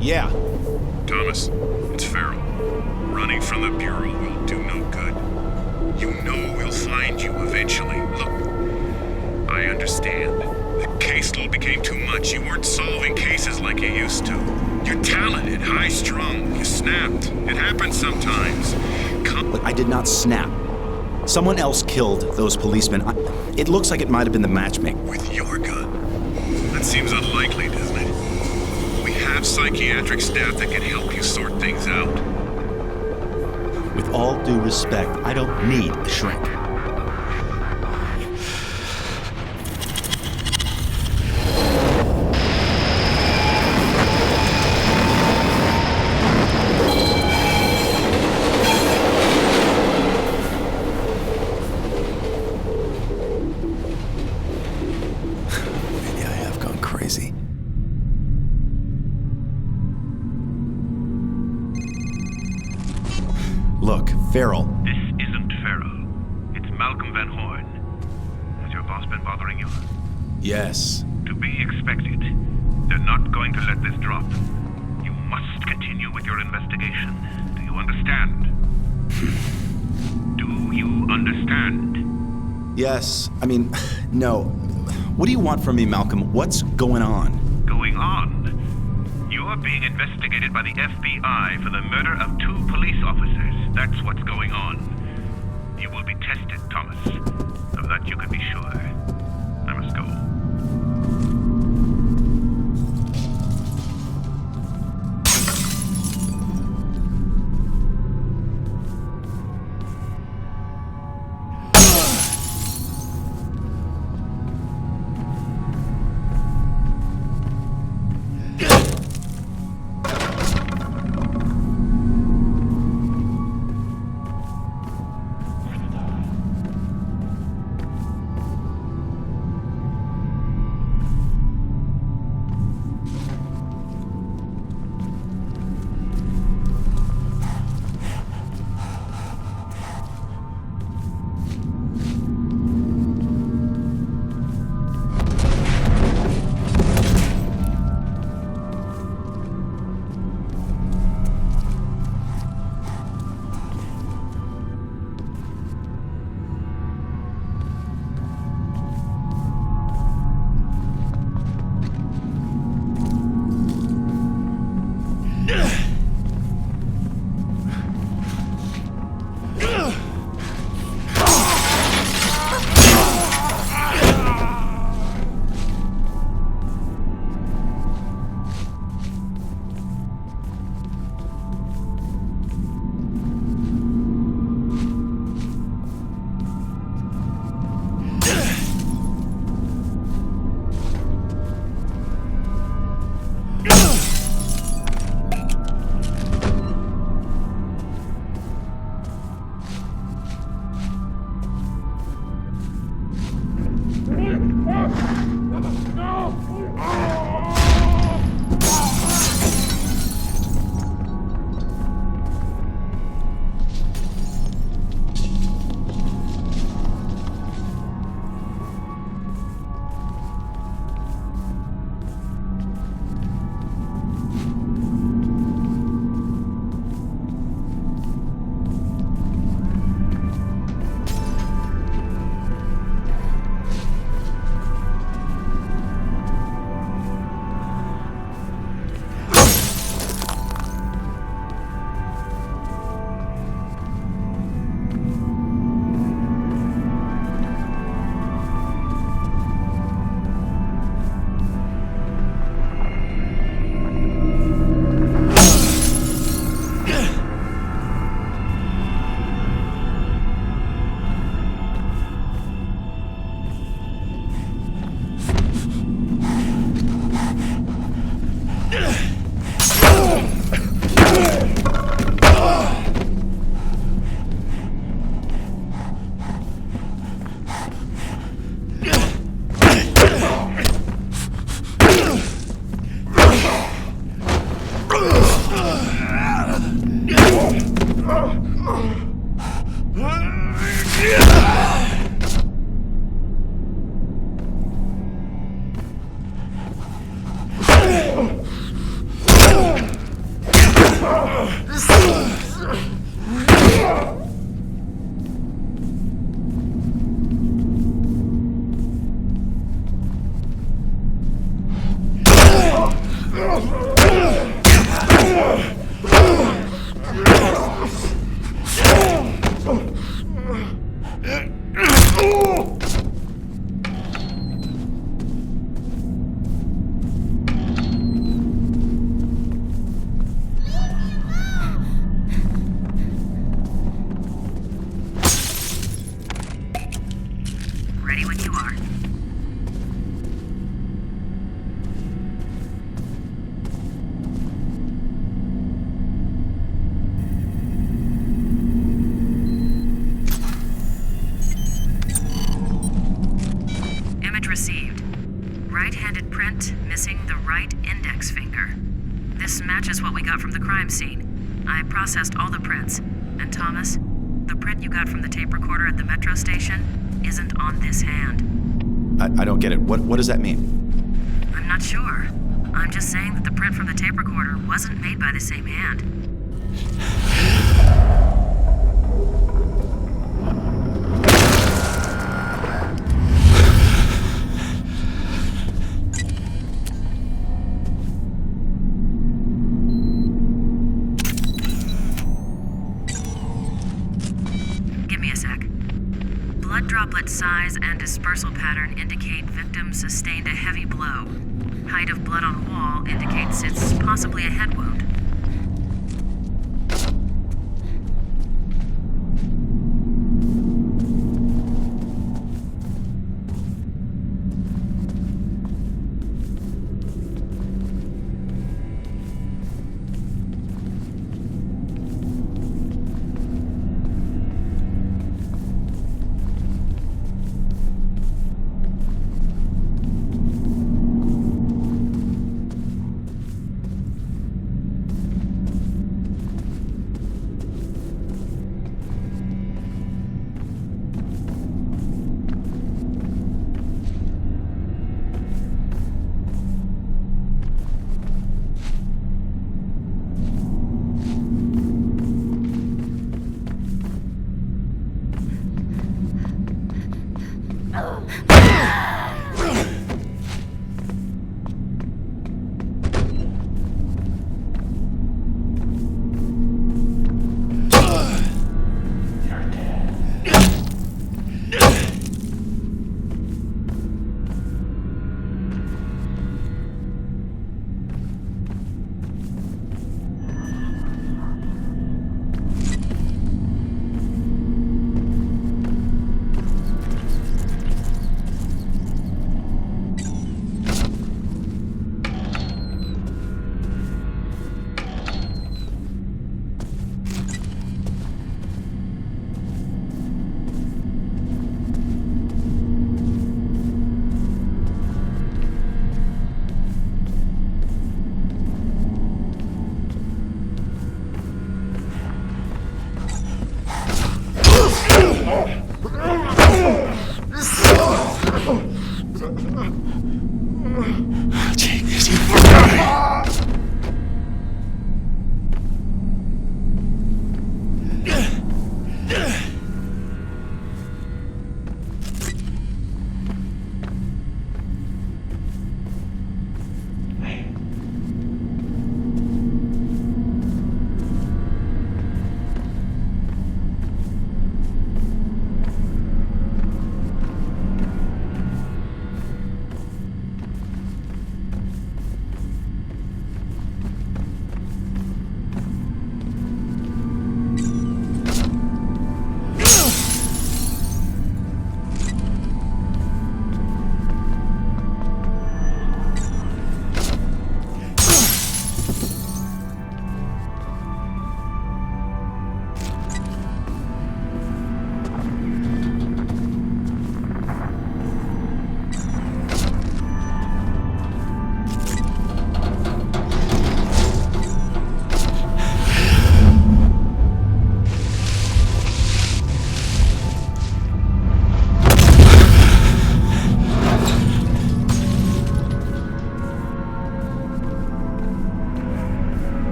Yeah. Thomas, it's Farrell. Running from the Bureau will do no good. You know we'll find you eventually. Look, I understand. The caseload became too much. You weren't solving cases like you used to. You're talented, high-strung. You snapped. It happens sometimes. Look, I did not snap. Someone else killed those policemen. It looks like it might have been the matchmaker. With your gun? That seems unlikely, doesn't it? We have psychiatric staff that can help you sort things out. With all due respect, I don't need a shrink. Maybe I have gone crazy. Look, Farrell. This isn't Farrell. It's Malcolm Van Horn. Has your boss been bothering you? Yes. To be expected. They're not going to let this drop. You must continue with your investigation. Do you understand? Do you understand? Yes. I mean, no. What do you want from me, Malcolm? What's going on? Going on? You're being investigated by the FBI for the murder of 2 police officers. That's what's going on. You will be tested, Thomas. Of that you can be sure. I must go. Ready when you are. Image received. Right-handed print, missing the right index finger. This matches what we got from the crime scene. I processed all the prints. And Thomas, the print you got from the tape recorder at the metro station isn't on this hand. I don't get it. What does that mean? I'm not sure. I'm just saying that the print from the tape recorder wasn't made by the same hand. Give me a sec. Blood droplet size and dispersal pattern indicate victim sustained a heavy blow. Height of blood on wall indicates it's possibly a head wound.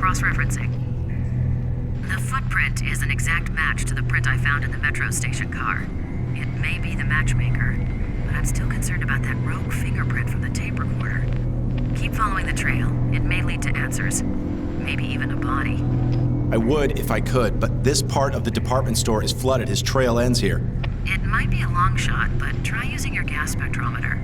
Cross-referencing. The footprint is an exact match to the print I found in the metro station car. It may be the matchmaker, but I'm still concerned about that rogue fingerprint from the tape recorder. Keep following the trail. It may lead to answers. Maybe even a body. I would if I could, but this part of the department store is flooded. His trail ends here. It might be a long shot, but try using your gas spectrometer.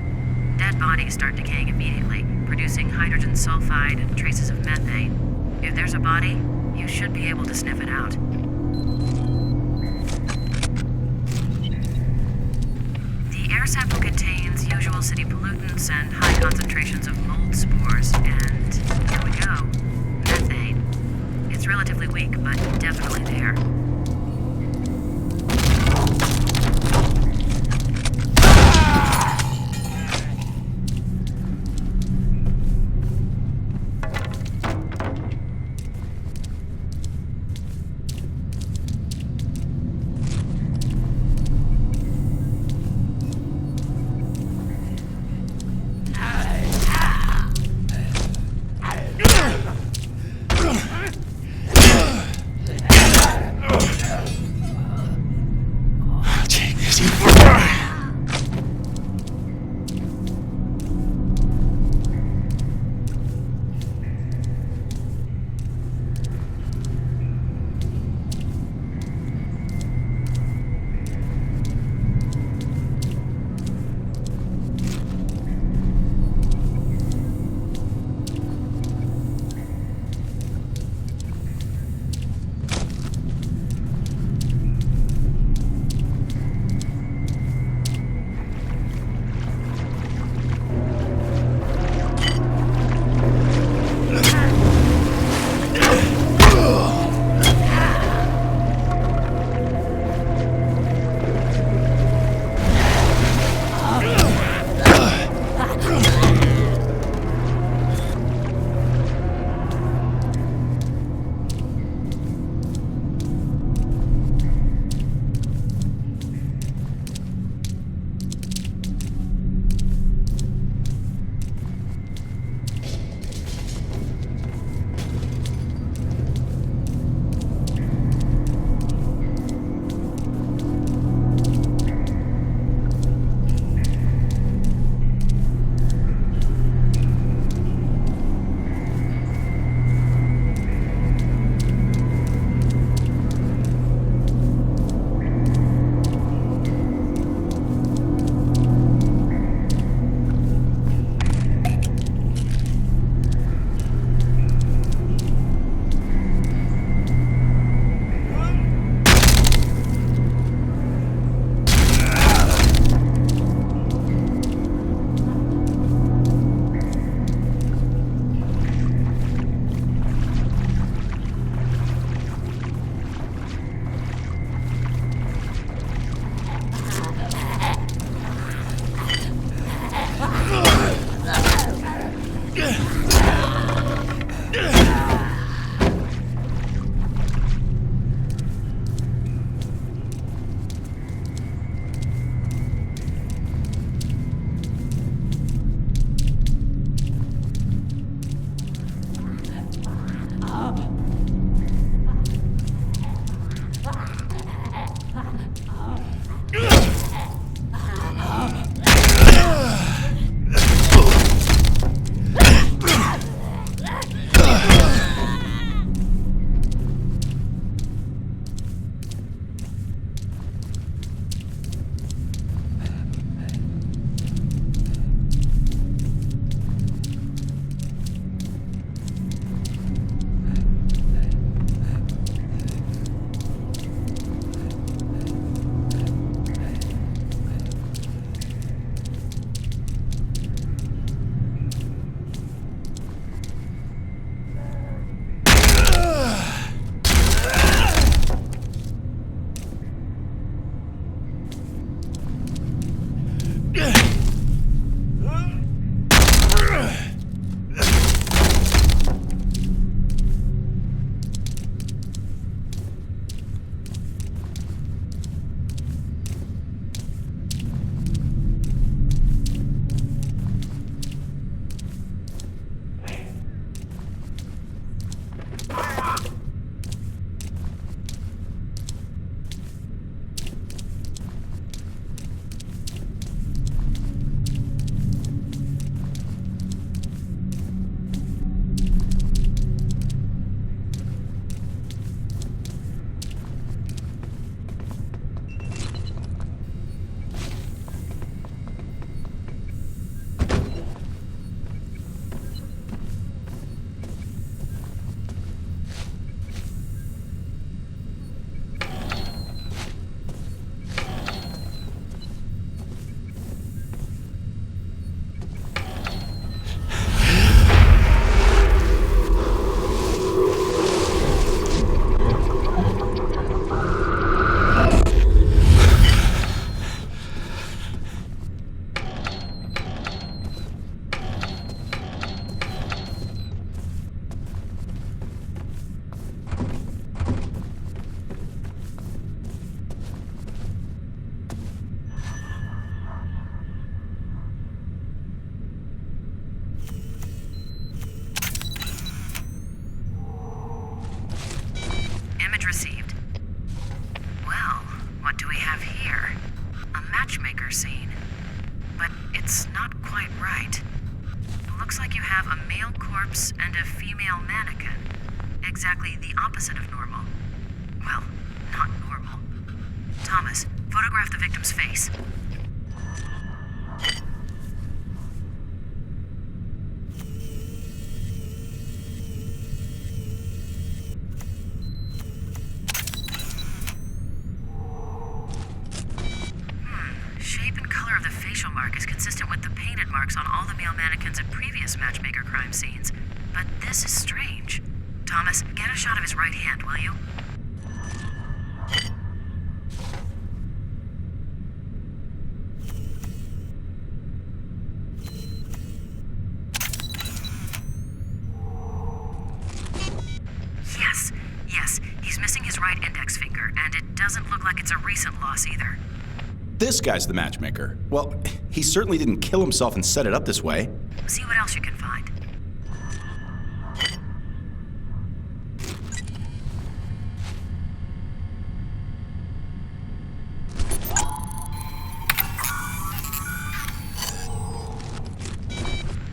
Dead bodies start decaying immediately, producing hydrogen sulfide and traces of methane. If there's a body, you should be able to sniff it out. The air sample contains usual city pollutants and high concentrations of mold spores, and here we go. Methane. It's relatively weak, but definitely there. and a female mannequin. Exactly the opposite of normal. Well, not normal. Thomas, photograph the victim's face. Shape and color of the facial mark is consistent with the painted marks on all the male mannequins at previous matchmaker crime scenes. But this is strange. Thomas, get a shot of his right hand, will you? Yes, he's missing his right index finger, and it doesn't look like it's a recent loss either. This guy's the matchmaker. Well, he certainly didn't kill himself and set it up this way. See what else you can find.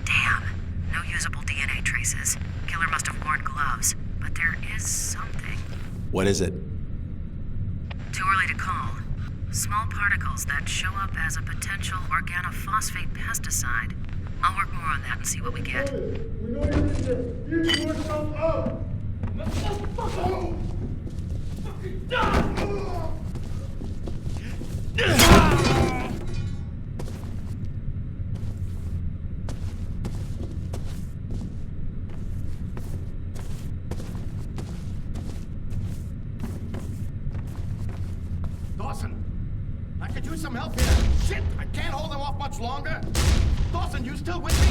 Damn, no usable DNA traces. Killer must have worn gloves, but there is something. What is it? Too early to call. Small particles that show up as a potential organophosphate pesticide. I'll work more on that and see what we get. We know you did this. Give yourself up. Let's go. Fucking die. Dawson, I could use some help here. Shit, I can't hold them off much longer. Dawson, you still with me?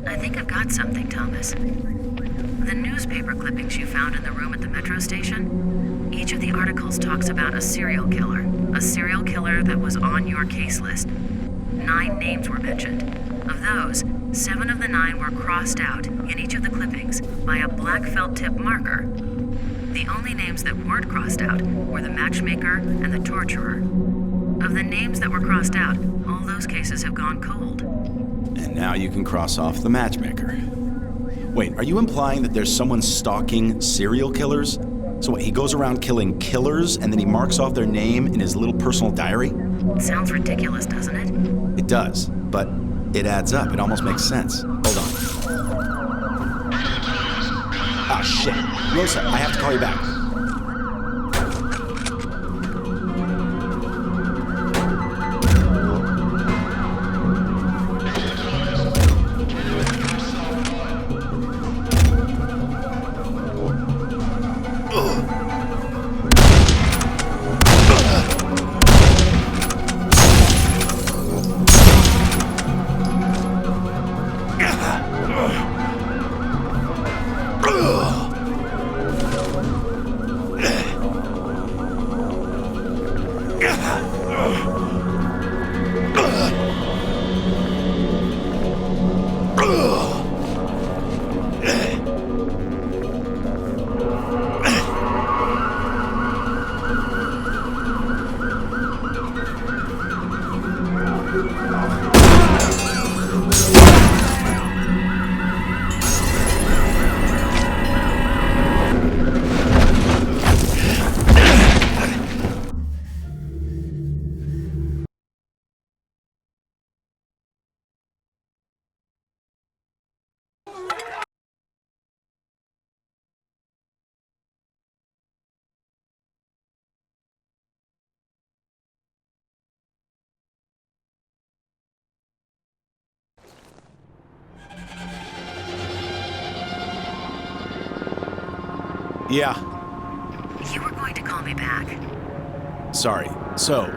I think I've got something, Thomas. The newspaper clippings you found in the room at the metro station, each of the articles talks about a serial killer that was on your case list. 9 names were mentioned. Of those, 7 of the 9 were crossed out in each of the clippings by a black felt tip marker. The only names that weren't crossed out were the matchmaker and the torturer. Of the names that were crossed out, all those cases have gone cold. And now you can cross off the matchmaker. Wait, are you implying that there's someone stalking serial killers? So what, he goes around killing killers and then he marks off their name in his little personal diary? Sounds ridiculous, doesn't it? It does, but it adds up. It almost makes sense. Hold on. Ah, shit. Rosa, I have to call you back. Yeah. You were going to call me back. Sorry. So,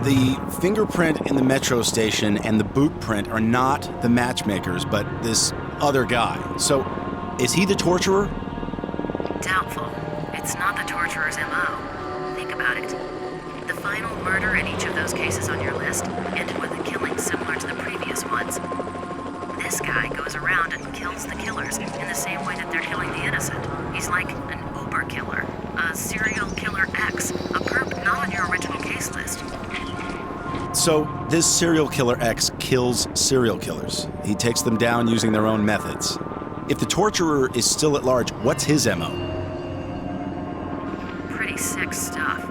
the fingerprint in the metro station and the boot print are not the matchmakers, but this other guy. So, is he the torturer? Doubtful. It's not the torturer's MO. Think about it. The final murder in each of those cases on your list ended with a killing similar to the previous ones. This guy goes around and kills the killers in the same way that they're killing the innocent. He's like an Uber killer, a serial killer X, a perp not on your original case list. So, this serial killer X kills serial killers. He takes them down using their own methods. If the torturer is still at large, what's his MO? Pretty sick stuff.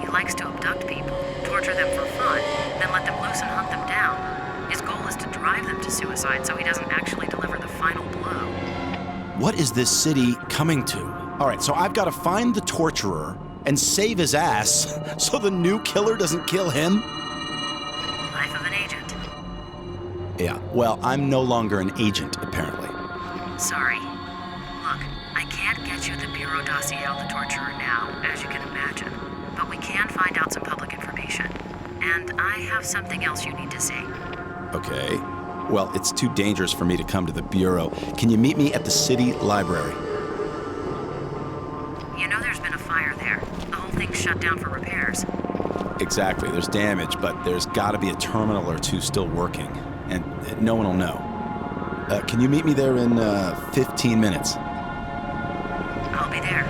He likes to abduct people, torture them for fun, then let them loose and hunt them down. His goal is to drive them to suicide so he doesn't actually deliver the final blow. What is this city coming to? All right, so I've got to find the torturer and save his ass so the new killer doesn't kill him? Life of an agent. Yeah, well, I'm no longer an agent, apparently. Sorry. Look, I can't get you the Bureau dossier on the torturer now, as you can imagine. But we can find out some public information. And I have something else you need to see. Okay. Well, it's too dangerous for me to come to the Bureau. Can you meet me at the city library? You know there's been a fire there. The whole thing's shut down for repairs. Exactly. There's damage, but there's got to be a terminal or two still working. And no one will know. Can you meet me there in 15 minutes? I'll be there.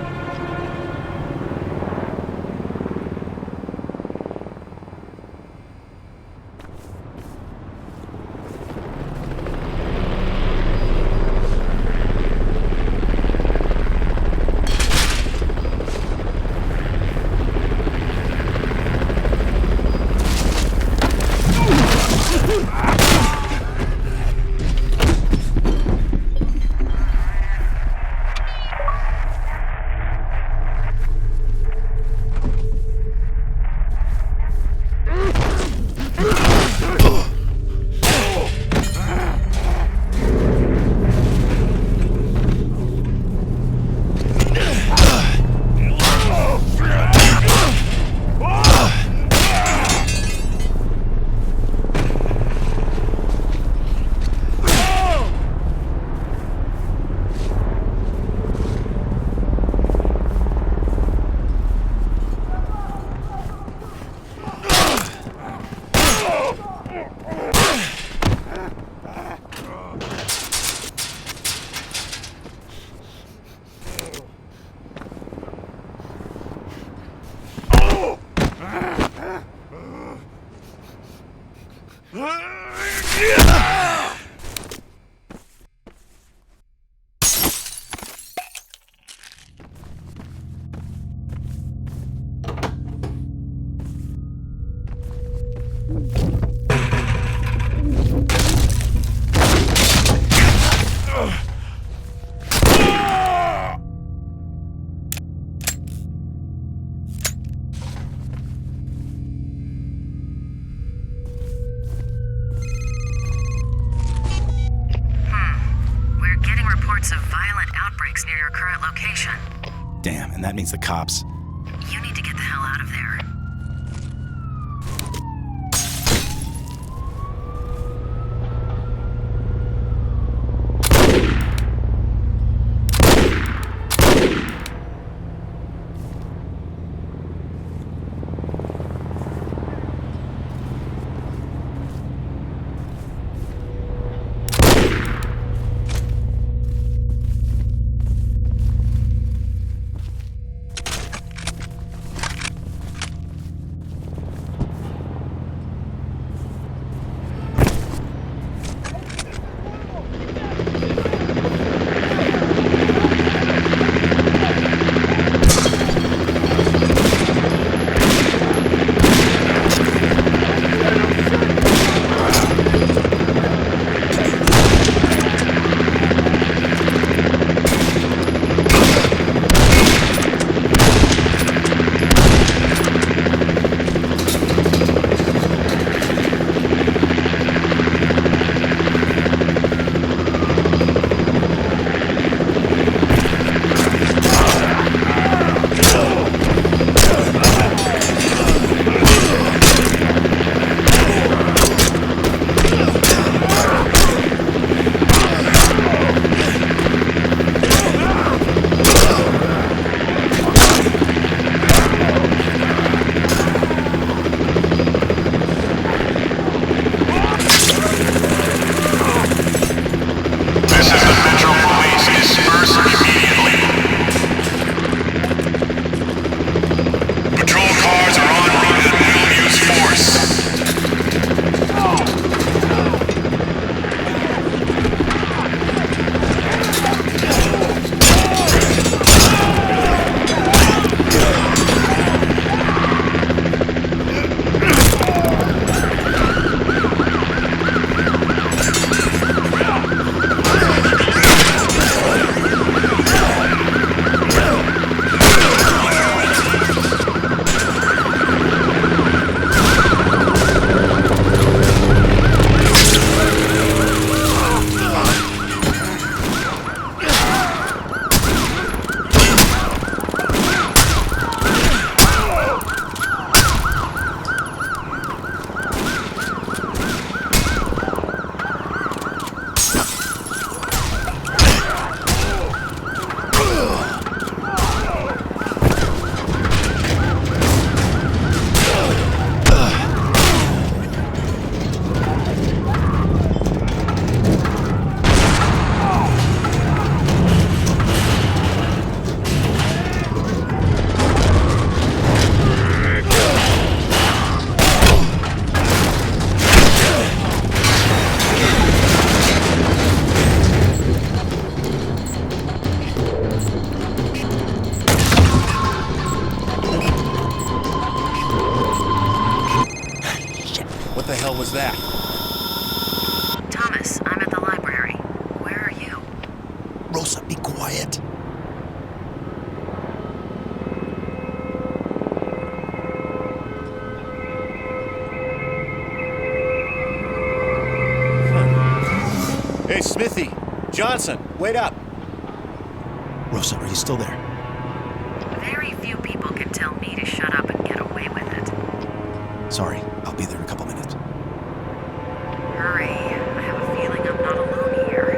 Of violent outbreaks near your current location. Damn, and that means the cops. You need to get the hell out of there. hell was that? Thomas, I'm at the library. Where are you? Rosa, be quiet. Hey, Smithy! Johnson, wait up! Rosa, are you still there? Very few people can tell me to shut up and get away with it. Sorry, I'll be there in a couple minutes. Hurry. I have a feeling I'm not alone here.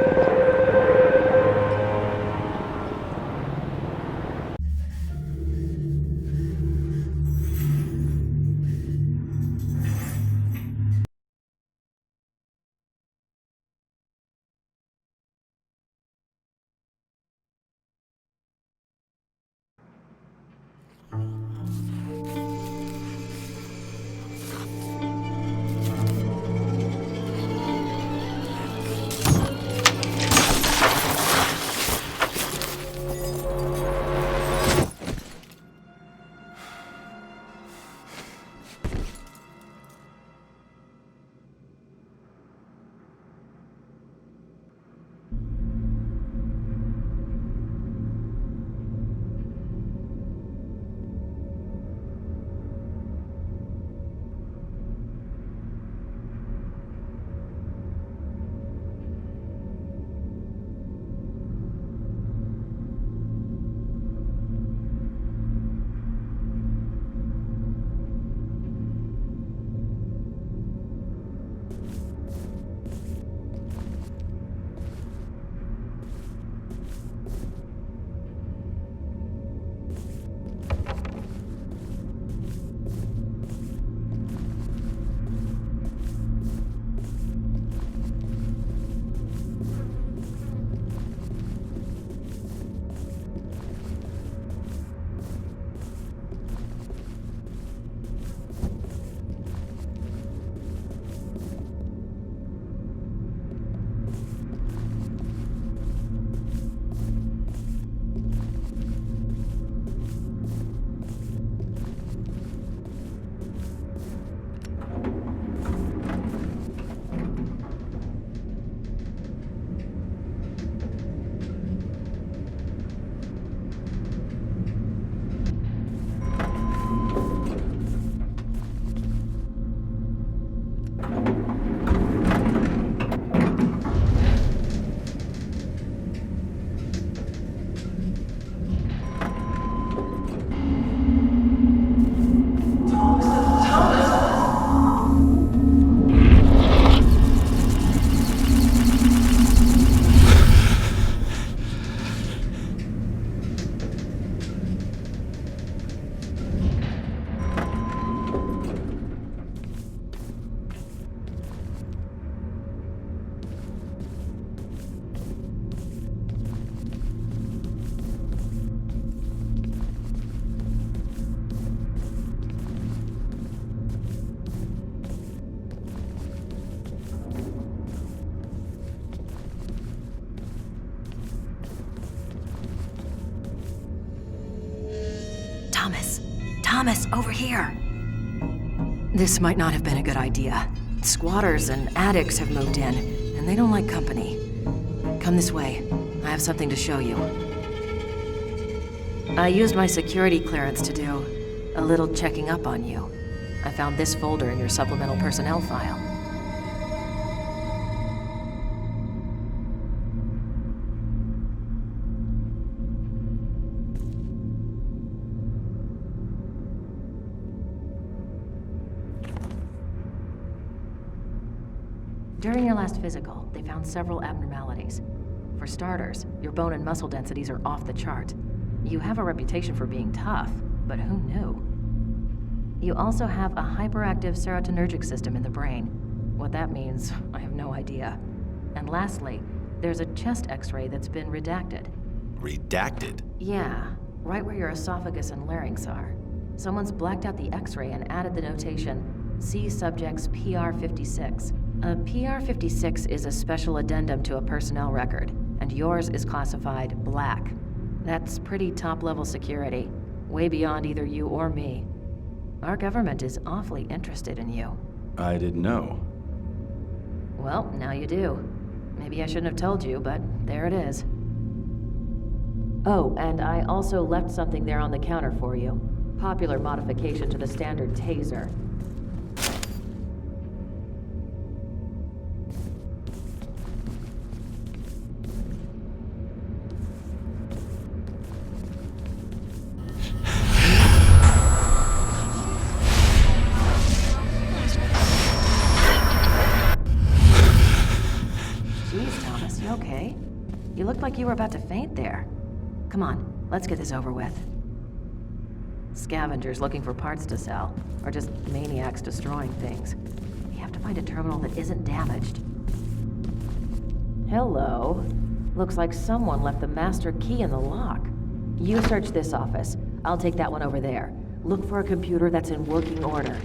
Thomas, over here! This might not have been a good idea. Squatters and addicts have moved in, and they don't like company. Come this way. I have something to show you. I used my security clearance to do a little checking up on you. I found this folder in your supplemental personnel file. During your last physical, they found several abnormalities. For starters, your bone and muscle densities are off the chart. You have a reputation for being tough, but who knew? You also have a hyperactive serotonergic system in the brain. What that means, I have no idea. And lastly, there's a chest x-ray that's been redacted. Redacted? Yeah, right where your esophagus and larynx are. Someone's blacked out the x-ray and added the notation, see subject's PR56. A PR56 is a special addendum to a personnel record, and yours is classified black. That's pretty top-level security, way beyond either you or me. Our government is awfully interested in you. I didn't know. Well, now you do. Maybe I shouldn't have told you, but there it is. Oh, and I also left something there on the counter for you. Popular modification to the standard taser. Okay. You looked like you were about to faint there. Come on, let's get this over with. Scavengers looking for parts to sell, or just maniacs destroying things. We have to find a terminal that isn't damaged. Hello. Looks like someone left the master key in the lock. You search this office. I'll take that one over there. Look for a computer that's in working order.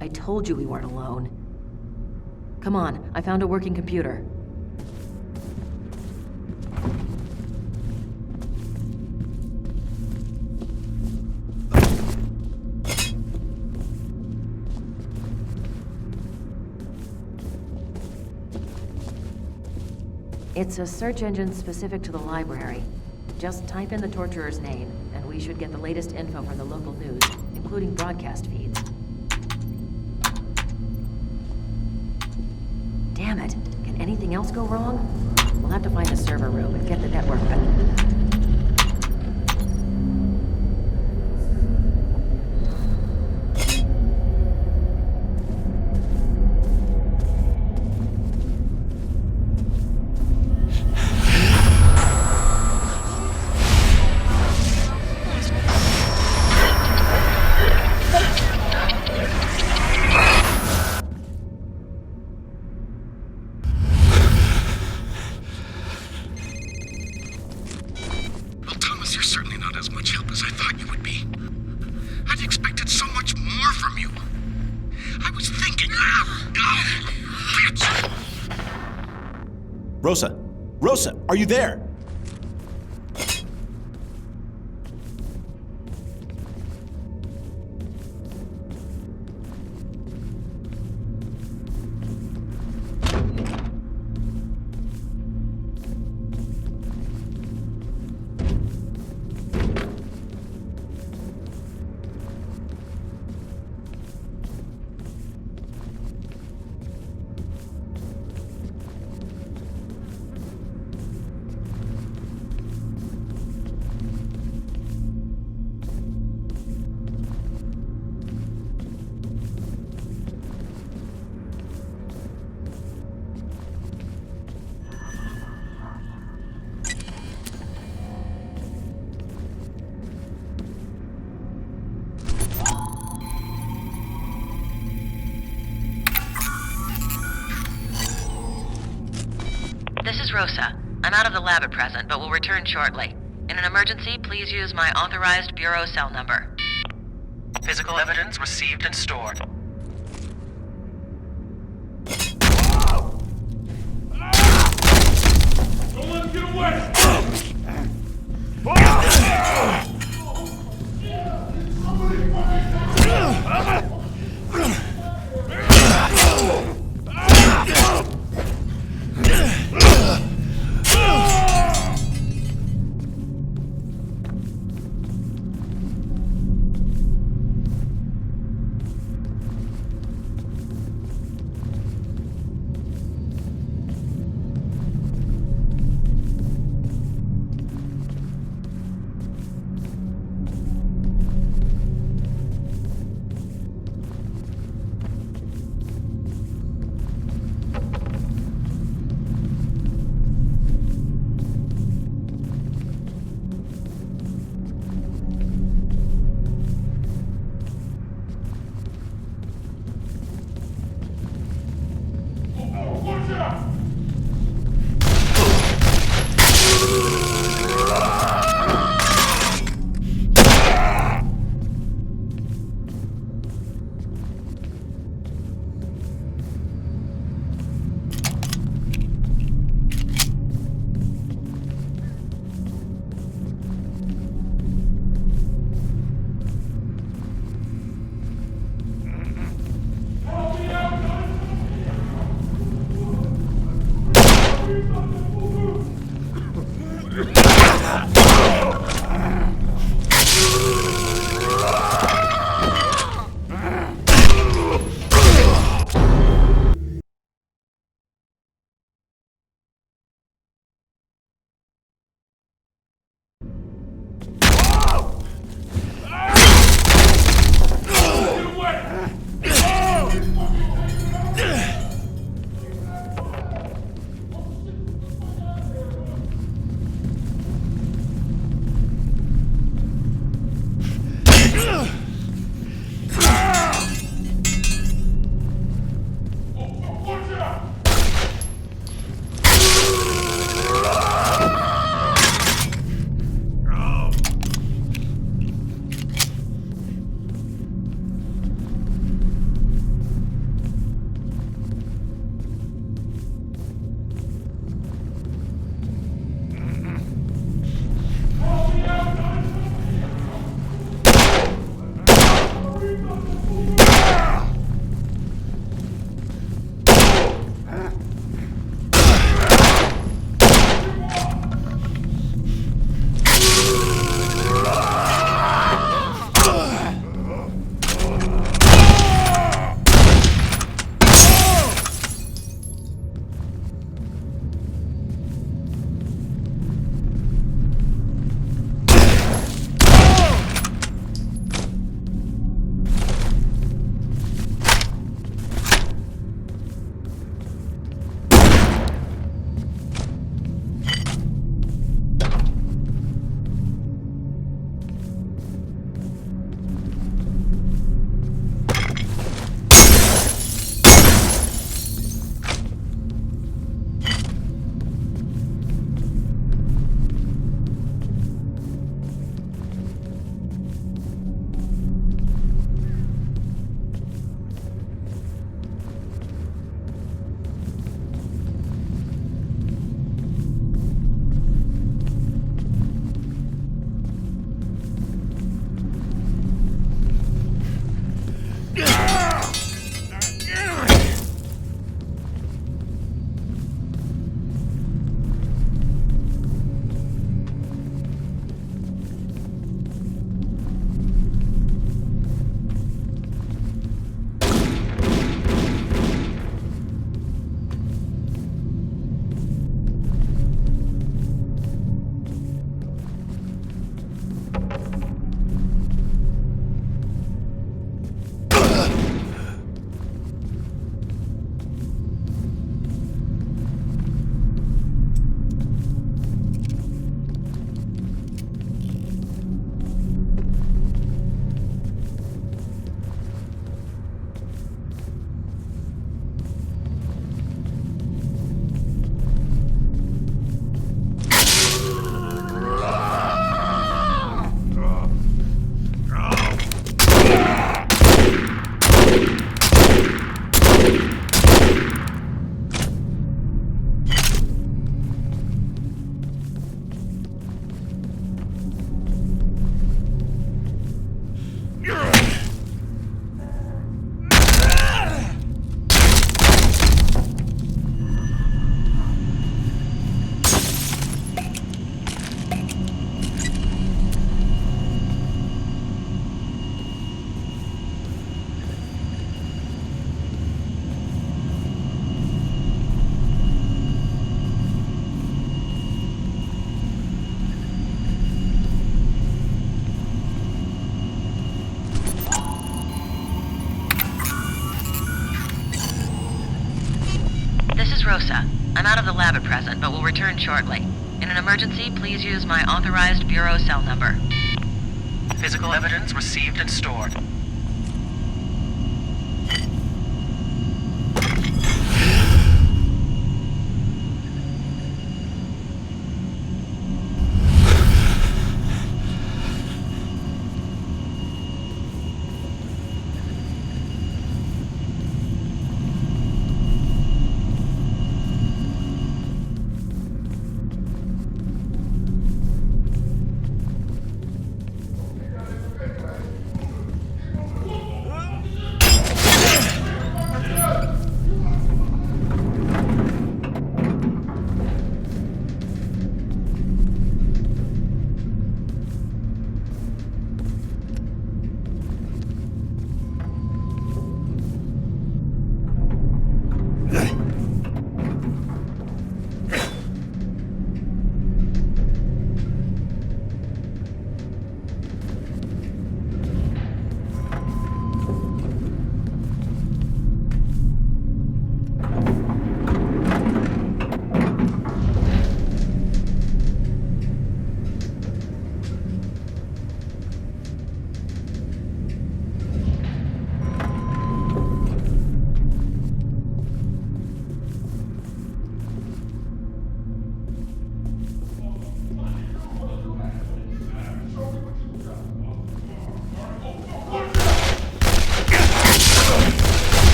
I told you we weren't alone. Come on, I found a working computer. It's a search engine specific to the library. Just type in the torturer's name, and we should get the latest info from the local news, including broadcast feeds. Damn it. Can anything else go wrong? We'll have to find a server room and get the network back. Rosa! Rosa, are you there? This is Rosa. I'm out of the lab at present, but will return shortly. In an emergency, please use my authorized bureau cell number. Physical evidence received and stored. Don't let him get away! moment, but will return shortly. In an emergency, please use my authorized bureau cell number. Physical evidence received and stored.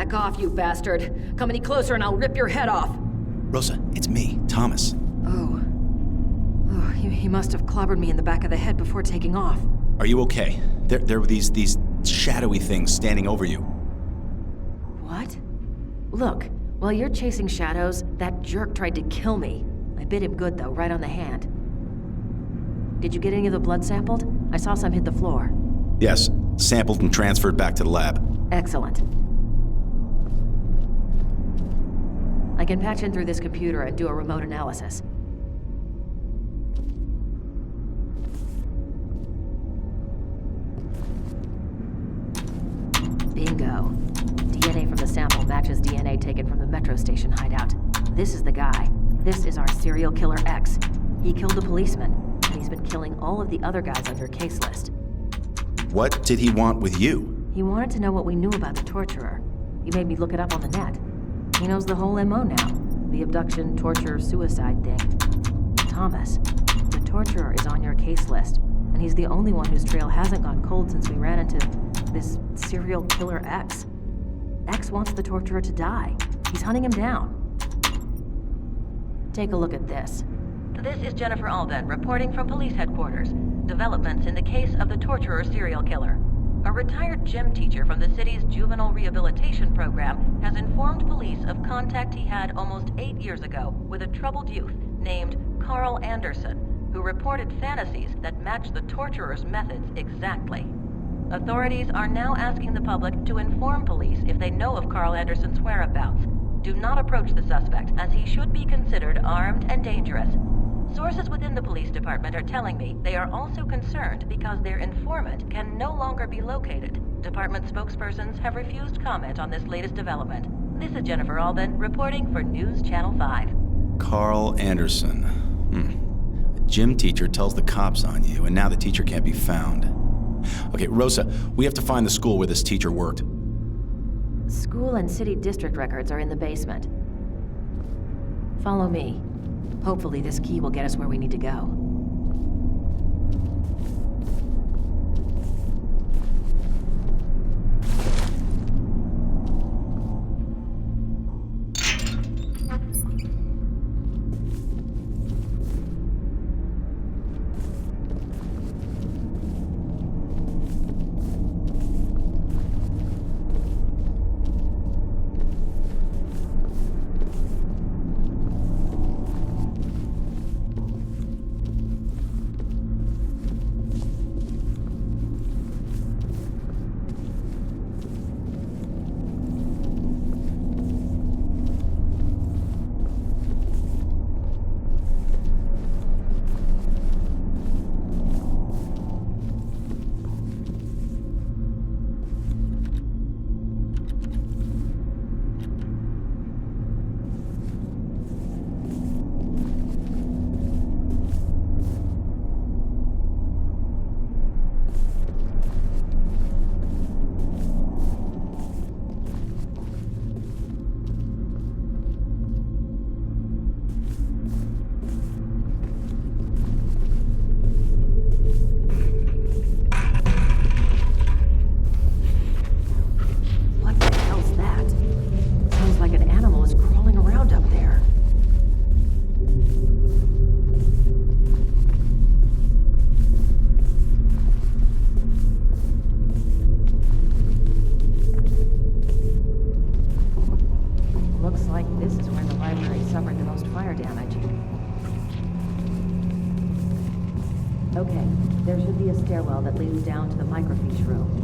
Back off, you bastard. Come any closer and I'll rip your head off. Rosa, it's me, Thomas. Oh. Oh, he must have clobbered me in the back of the head before taking off. Are you okay? There were these shadowy things standing over you. What? Look, while you're chasing shadows, that jerk tried to kill me. I bit him good, though, right on the hand. Did you get any of the blood sampled? I saw some hit the floor. Yes, sampled and transferred back to the lab. Excellent. I can patch in through this computer and do a remote analysis. Bingo. DNA from the sample matches DNA taken from the metro station hideout. This is the guy. This is our serial killer X. He killed a policeman, and he's been killing all of the other guys on your case list. What did he want with you? He wanted to know what we knew about the torturer. He made me look it up on the net. He knows the whole MO now. The abduction, torture, suicide thing. Thomas, the torturer is on your case list, and he's the only one whose trail hasn't gone cold since we ran into this serial killer X. X wants the torturer to die. He's hunting him down. Take a look at this. This is Jennifer Alden reporting from police headquarters. Developments in the case of the torturer serial killer. A retired gym teacher from the city's juvenile rehabilitation program has informed police of contact he had almost 8 years ago with a troubled youth named Carl Anderson, who reported fantasies that match the torturer's methods exactly. Authorities are now asking the public to inform police if they know of Carl Anderson's whereabouts. Do not approach the suspect, as he should be considered armed and dangerous. Sources within the police department are telling me they are also concerned because their informant can no longer be located. Department spokespersons have refused comment on this latest development. This is Jennifer Alden reporting for News Channel 5. Carl Anderson. A gym teacher tells the cops on you, and now the teacher can't be found. Okay, Rosa, we have to find the school where this teacher worked. School and city district records are in the basement. Follow me. Hopefully this key will get us where we need to go. Okay, there should be a stairwell that leads down to the microfiche room.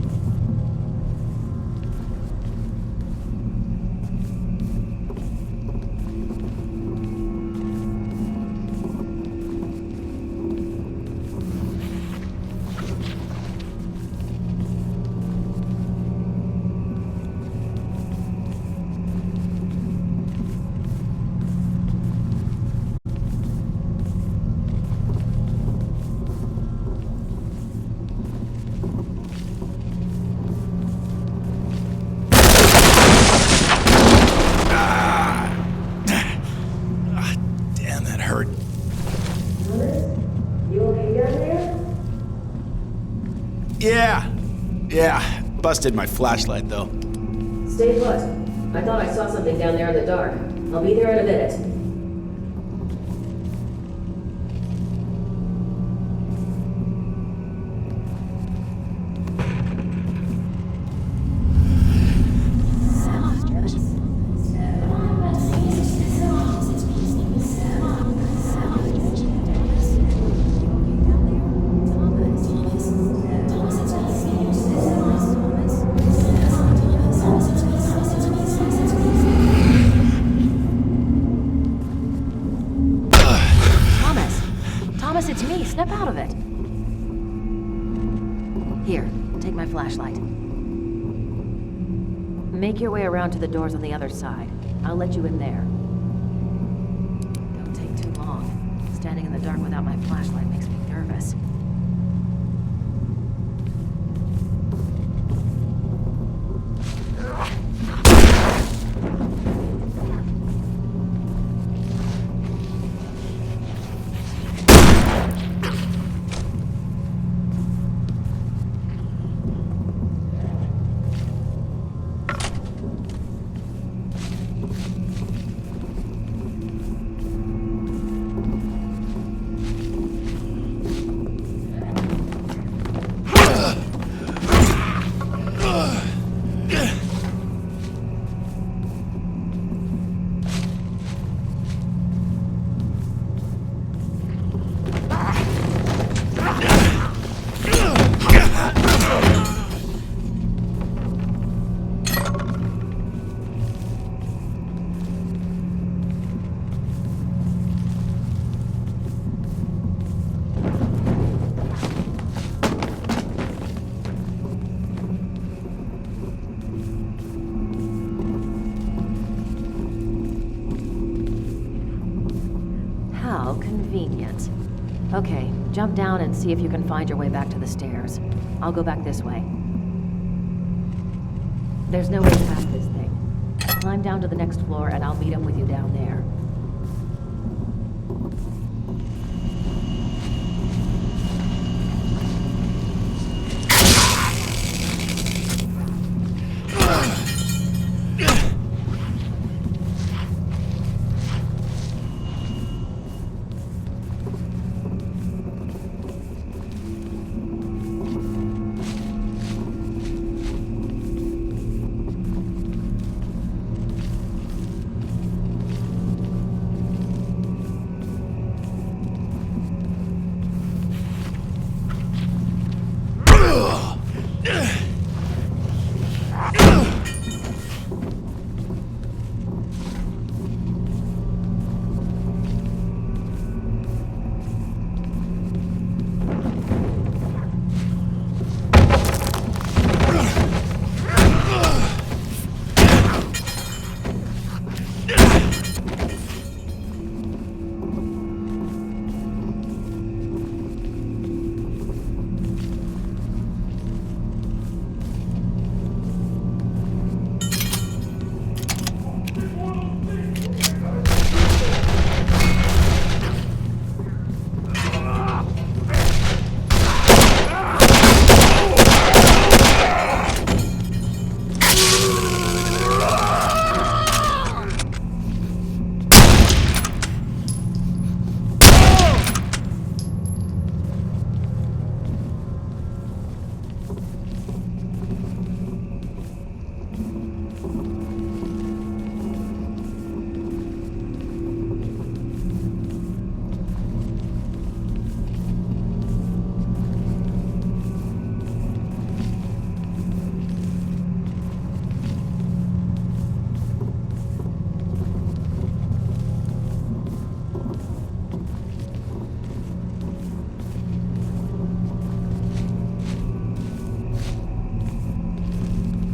Yeah. Busted my flashlight, though. Stay put. I thought I saw something down there in the dark. I'll be there in a minute. Thomas, it's me. Snap out of it. Here, take my flashlight. Make your way around to the doors on the other side. I'll let you in there. Don't take too long. Standing in the dark without my flashlight makes me nervous. How convenient. Okay, jump down and see if you can find your way back to the stairs. I'll go back this way. There's no way past this thing. Climb down to the next floor and I'll meet up with you down there.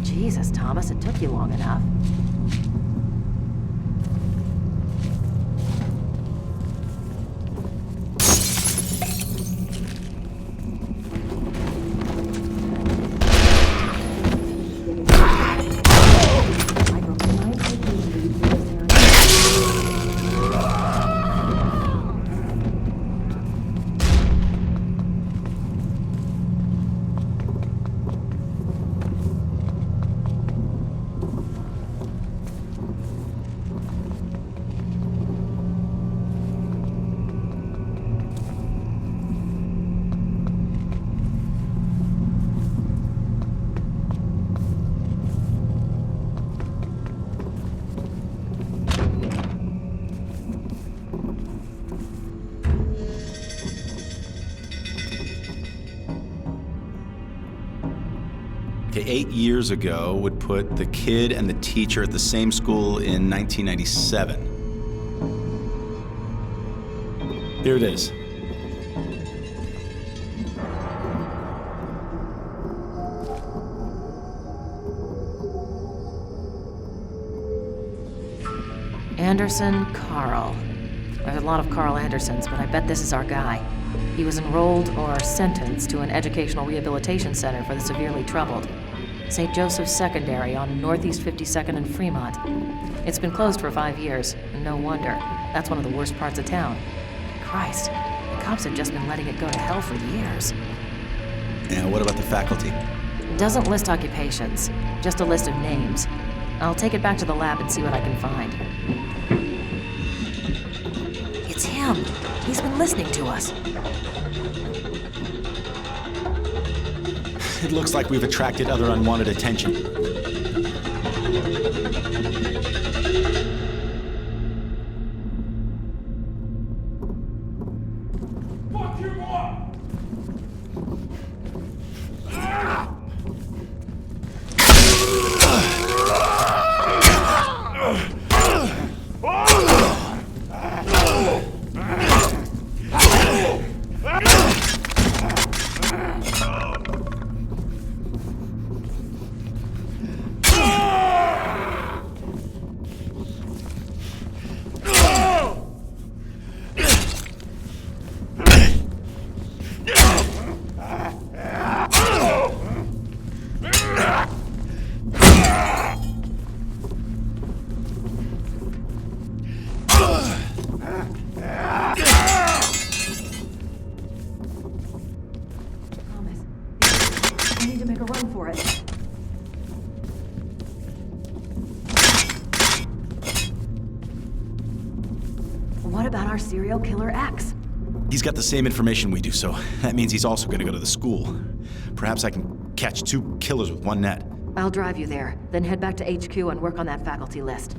Jesus, Thomas, it took you long enough. Okay, 8 years ago would put the kid and the teacher at the same school in 1997. Here it is. Anderson Carl. There's a lot of Carl Andersons, but I bet this is our guy. He was enrolled or sentenced to an educational rehabilitation center for the severely troubled. St. Joseph's Secondary on Northeast 52nd and Fremont. It's been closed for 5 years, and no wonder. That's one of the worst parts of town. Christ, the cops have just been letting it go to hell for years. Yeah, what about the faculty? Doesn't list occupations, just a list of names. I'll take it back to the lab and see what I can find. It's him. He's been listening to us. It looks like we've attracted other unwanted attention. Fuck you more! I need to make a run for it. What about our serial killer X? He's got the same information we do, so that means he's also gonna go to the school. Perhaps I can catch 2 killers with one net. I'll drive you there, then head back to HQ and work on that faculty list.